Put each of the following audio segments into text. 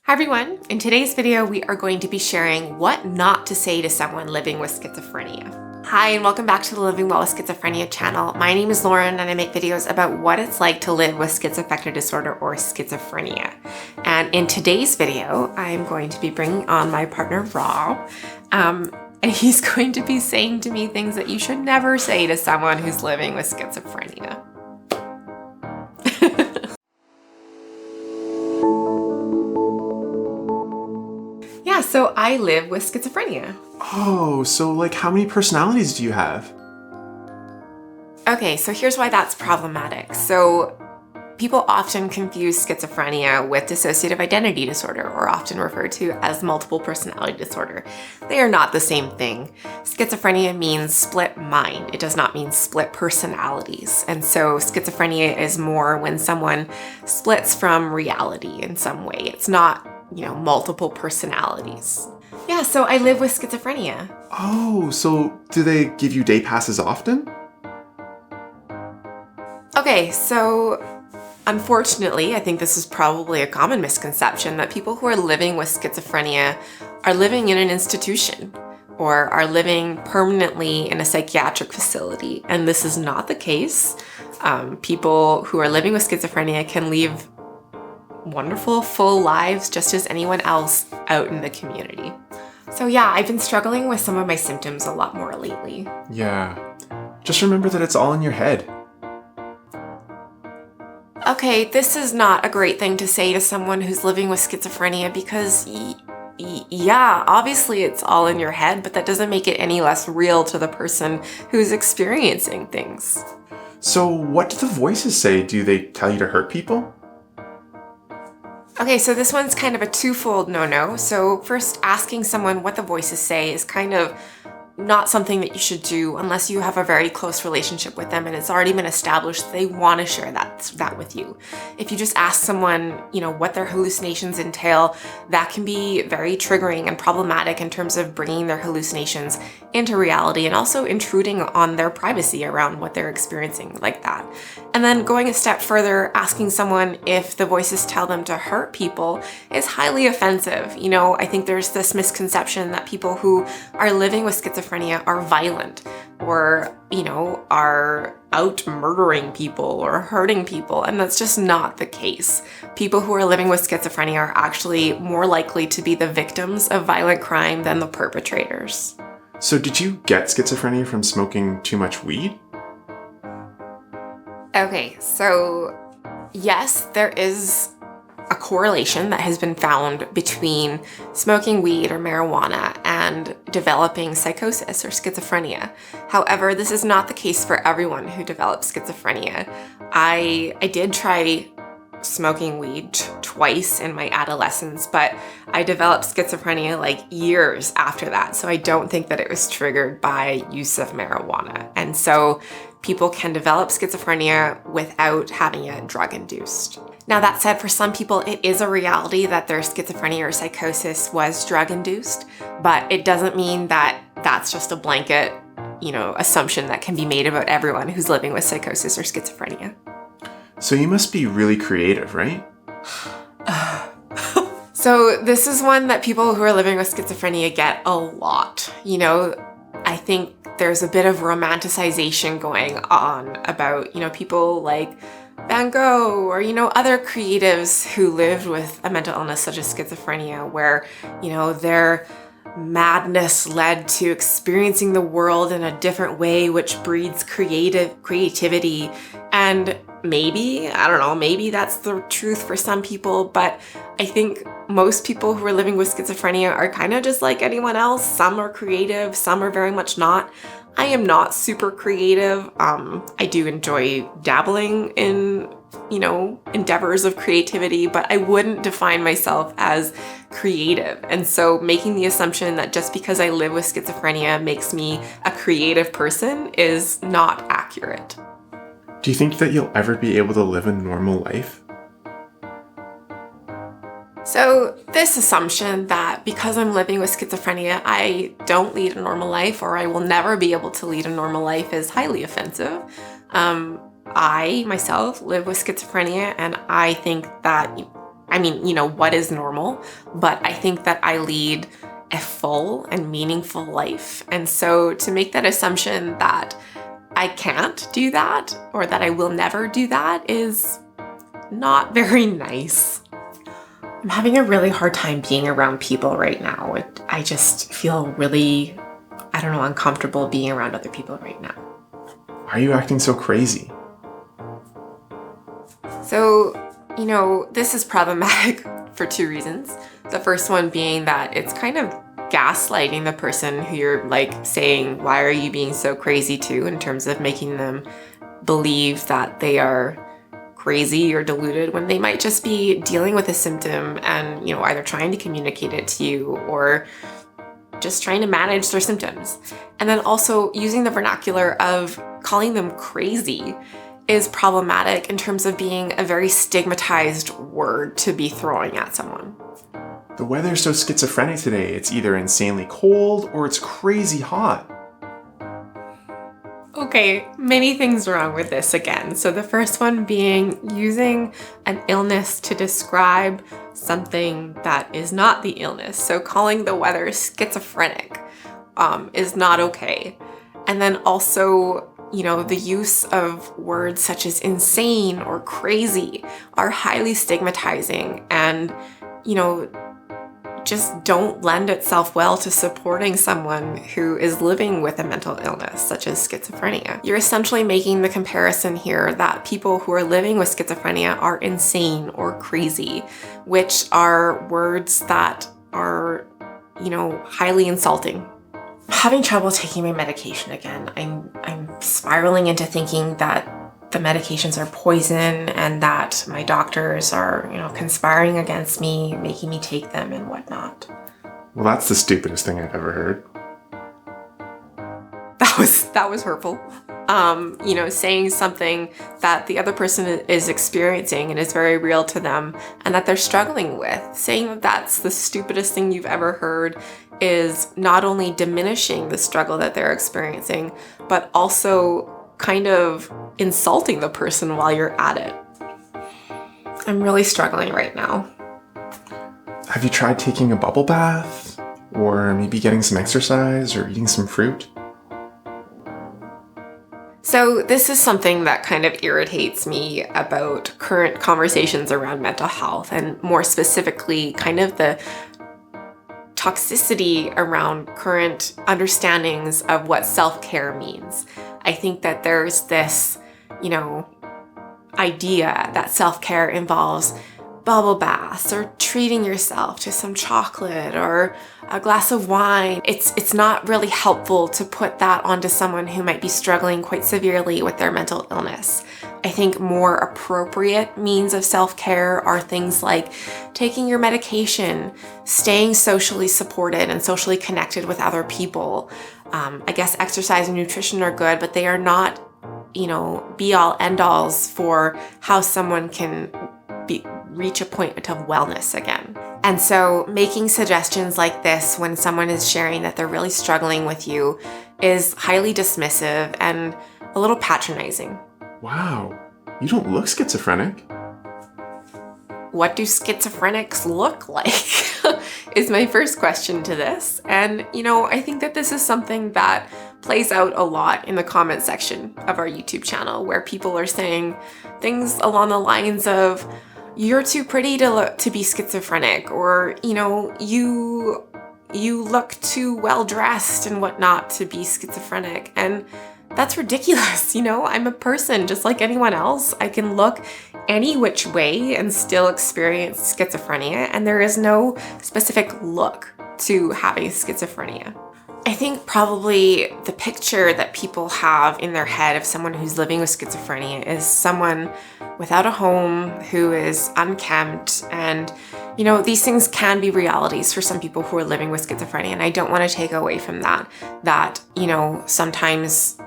Hi everyone! In today's video, we are going to be sharing what not to say to someone living with schizophrenia. Hi and welcome back to the Living Well with Schizophrenia channel. My name is Lauren and I make videos about what it's like to live with schizoaffective disorder or schizophrenia. And in today's video, I'm going to be bringing on my partner Rob. And he's going to be saying to me things that you should never say to someone who's living with schizophrenia. Yeah, so I live with schizophrenia. Oh, so like how many personalities do you have? Okay, so here's why that's problematic. So people often confuse schizophrenia with dissociative identity disorder, or often referred to as multiple personality disorder. They are not the same thing. Schizophrenia means split mind. It does not mean split personalities. And so schizophrenia is more when someone splits from reality in some way. It's not, multiple personalities. Yeah, so I live with schizophrenia. Oh, so do they give you day passes often? Okay, so unfortunately, I think this is probably a common misconception that people who are living with schizophrenia are living in an institution or are living permanently in a psychiatric facility, and this is not the case. People who are living with schizophrenia can live wonderful, full lives just as anyone else out in the community. So yeah, I've been struggling with some of my symptoms a lot more lately. Yeah. Just remember that it's all in your head. Okay, this is not a great thing to say to someone who's living with schizophrenia because yeah, obviously it's all in your head, but that doesn't make it any less real to the person who's experiencing things. So what do the voices say? Do they tell you to hurt people? Okay, so this one's kind of a twofold no-no. So first, asking someone what the voices say is kind of not something that you should do unless you have a very close relationship with them and it's already been established they want to share that with you. If you just ask someone, what their hallucinations entail, that can be very triggering and problematic in terms of bringing their hallucinations into reality and also intruding on their privacy around what they're experiencing like that. And then going a step further, asking someone if the voices tell them to hurt people is highly offensive. I think there's this misconception that people who are living with schizophrenia are violent or, are out murdering people or hurting people, and that's just not the case. People who are living with schizophrenia are actually more likely to be the victims of violent crime than the perpetrators. So did you get schizophrenia from smoking too much weed? Okay, so yes, there is a correlation that has been found between smoking weed or marijuana and developing psychosis or schizophrenia. However, this is not the case for everyone who develops schizophrenia. I did try smoking weed twice in my adolescence, but I developed schizophrenia like years after that. So I don't think that it was triggered by use of marijuana. And so people can develop schizophrenia without having it drug-induced. Now that said, for some people, it is a reality that their schizophrenia or psychosis was drug-induced, but it doesn't mean that that's just a blanket, assumption that can be made about everyone who's living with psychosis or schizophrenia. So you must be really creative, right? So this is one that people who are living with schizophrenia get a lot. I think there's a bit of romanticization going on about, people like Van Gogh or, other creatives who lived with a mental illness such as schizophrenia where, their madness led to experiencing the world in a different way, which breeds creativity. And maybe that's the truth for some people, but I think most people who are living with schizophrenia are kind of just like anyone else. Some are creative, some are very much not. I am not super creative. I do enjoy dabbling in, endeavors of creativity, but I wouldn't define myself as creative. And so making the assumption that just because I live with schizophrenia makes me a creative person is not accurate. Do you think that you'll ever be able to live a normal life? So this assumption that because I'm living with schizophrenia, I don't lead a normal life or I will never be able to lead a normal life is highly offensive. I myself live with schizophrenia and I think that I mean, what is normal, but I think that I lead a full and meaningful life. And so to make that assumption that I can't do that or that I will never do that is not very nice. I'm having a really hard time being around people right now. I just feel really, uncomfortable being around other people right now. Why are you acting so crazy? So, this is problematic for two reasons. The first one being that it's kind of gaslighting the person who you're saying, why are you being so crazy to, in terms of making them believe that they are crazy or deluded when they might just be dealing with a symptom and, either trying to communicate it to you or just trying to manage their symptoms. And then also using the vernacular of calling them crazy is problematic in terms of being a very stigmatized word to be throwing at someone. The weather's so schizophrenic today. It's either insanely cold or it's crazy hot. Okay, many things wrong with this again. So the first one being using an illness to describe something that is not the illness. So calling the weather schizophrenic is not okay. And then also, the use of words such as insane or crazy are highly stigmatizing and, just don't lend itself well to supporting someone who is living with a mental illness such as schizophrenia. You're essentially making the comparison here that people who are living with schizophrenia are insane or crazy, which are words that are, highly insulting. I'm having trouble taking my medication again. I'm spiraling into thinking that the medications are poison and that my doctors are, conspiring against me, making me take them and whatnot. Well, that's the stupidest thing I've ever heard. That was hurtful. Saying something that the other person is experiencing and is very real to them and that they're struggling with. Saying that that's the stupidest thing you've ever heard is not only diminishing the struggle that they're experiencing, but also kind of insulting the person while you're at it. I'm really struggling right now. Have you tried taking a bubble bath? Or maybe getting some exercise or eating some fruit? So this is something that kind of irritates me about current conversations around mental health, and more specifically, kind of the toxicity around current understandings of what self-care means. I think that there's this, idea that self-care involves bubble baths or treating yourself to some chocolate or a glass of wine. It's not really helpful to put that onto someone who might be struggling quite severely with their mental illness. I think more appropriate means of self-care are things like taking your medication, staying socially supported and socially connected with other people. I guess exercise and nutrition are good, but they are not, be-all end-alls for how someone can reach a point of wellness again. And so making suggestions like this when someone is sharing that they're really struggling with you is highly dismissive and a little patronizing. Wow, you don't look schizophrenic. What do schizophrenics look like? Is my first question to this. And, I think that this is something that plays out a lot in the comment section of our YouTube channel, where people are saying things along the lines of, you're too pretty to be schizophrenic, or, you look too well dressed and whatnot to be schizophrenic. And that's ridiculous. I'm a person just like anyone else. I can look any which way and still experience schizophrenia, and there is no specific look to having schizophrenia. I think probably the picture that people have in their head of someone who's living with schizophrenia is someone without a home, who is unkempt, and these things can be realities for some people who are living with schizophrenia, and I don't want to take away from that sometimes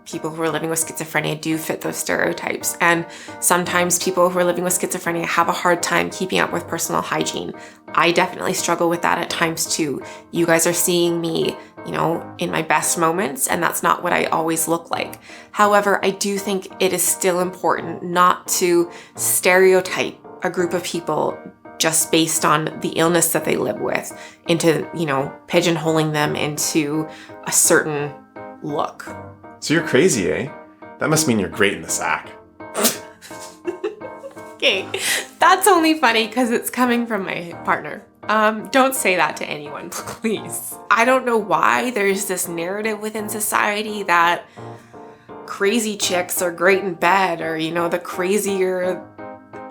people who are living with schizophrenia do fit those stereotypes. And sometimes people who are living with schizophrenia have a hard time keeping up with personal hygiene. I definitely struggle with that at times too. You guys are seeing me, in my best moments, and that's not what I always look like. However, I do think it is still important not to stereotype a group of people just based on the illness that they live with, into, pigeonholing them into a certain look. So you're crazy, eh? That must mean you're great in the sack. Okay, that's only funny because it's coming from my partner. Don't say that to anyone, please. I don't know why there's this narrative within society that crazy chicks are great in bed, or, the crazier,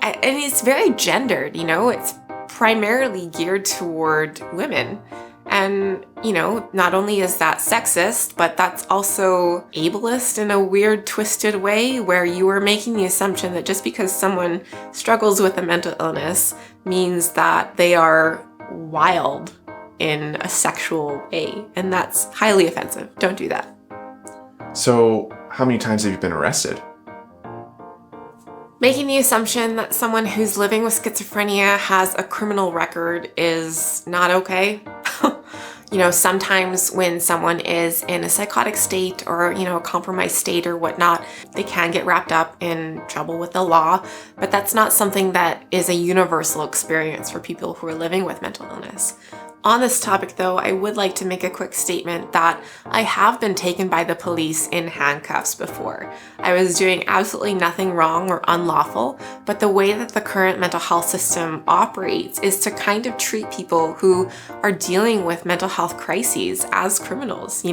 and it's very gendered, it's primarily geared toward women. And, not only is that sexist, but that's also ableist in a weird, twisted way, where you are making the assumption that just because someone struggles with a mental illness means that they are wild in a sexual way. And that's highly offensive. Don't do that. So, how many times have you been arrested? Making the assumption that someone who's living with schizophrenia has a criminal record is not okay. Sometimes when someone is in a psychotic state or, a compromised state or whatnot, they can get wrapped up in trouble with the law, but that's not something that is a universal experience for people who are living with mental illness. On this topic, though, I would like to make a quick statement that I have been taken by the police in handcuffs before. I was doing absolutely nothing wrong or unlawful, but the way that the current mental health system operates is to kind of treat people who are dealing with mental health crises as criminals.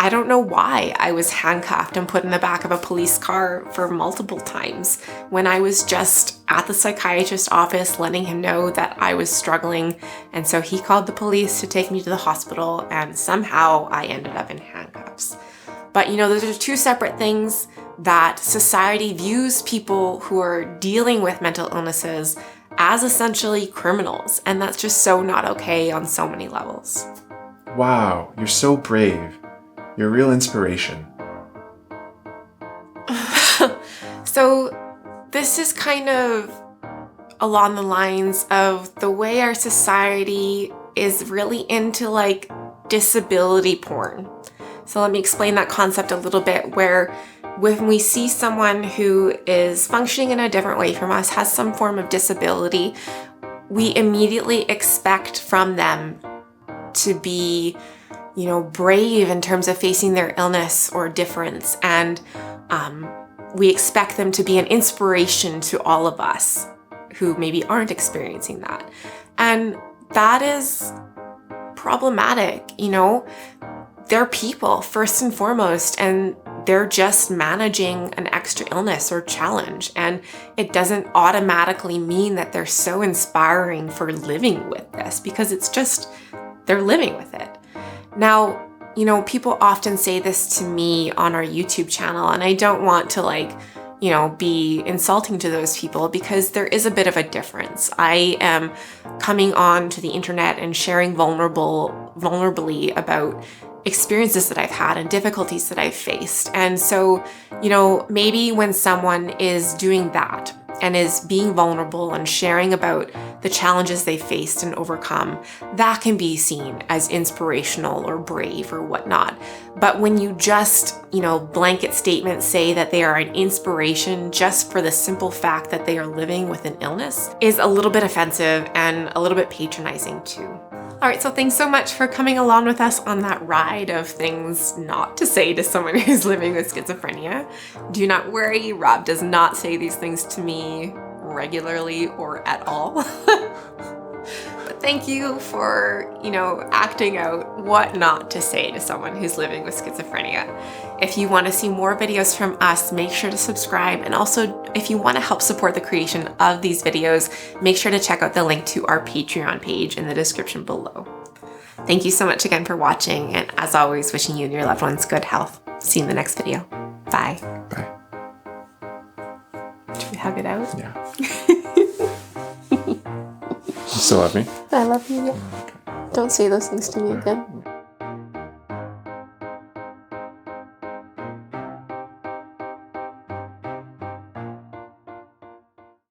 I don't know why I was handcuffed and put in the back of a police car for multiple times when I was just at the psychiatrist's office letting him know that I was struggling. And so he called the police to take me to the hospital, and somehow I ended up in handcuffs. But those are two separate things, that society views people who are dealing with mental illnesses as essentially criminals. And that's just so not okay on so many levels. Wow, you're so brave. You're a real inspiration. So this is kind of along the lines of the way our society is really into disability porn. So let me explain that concept a little bit, where when we see someone who is functioning in a different way from us, has some form of disability, we immediately expect from them to be brave in terms of facing their illness or difference. And we expect them to be an inspiration to all of us who maybe aren't experiencing that. And that is problematic. They're people first and foremost, and they're just managing an extra illness or challenge. And it doesn't automatically mean that they're so inspiring for living with this, because it's just, they're living with it. Now, people often say this to me on our YouTube channel, and I don't want to be insulting to those people, because there is a bit of a difference. I am coming on to the internet and sharing vulnerably about experiences that I've had and difficulties that I've faced. And so, maybe when someone is doing that and is being vulnerable and sharing about the challenges they faced and overcome, that can be seen as inspirational or brave or whatnot. But when you just, blanket statements say that they are an inspiration just for the simple fact that they are living with an illness, is a little bit offensive and a little bit patronizing too. All right, so thanks so much for coming along with us on that ride of things not to say to someone who's living with schizophrenia. Do not worry, Rob does not say these things to me regularly or at all. But thank you for, acting out what not to say to someone who's living with schizophrenia. If you want to see more videos from us, make sure to subscribe. And also, if you want to help support the creation of these videos, make sure to check out the link to our Patreon page in the description below. Thank you so much again for watching, and as always, wishing you and your loved ones good health. See you in the next video. Bye. Bye. Should we hug it out? Yeah. You still love me? I love you. Don't say those things to me again.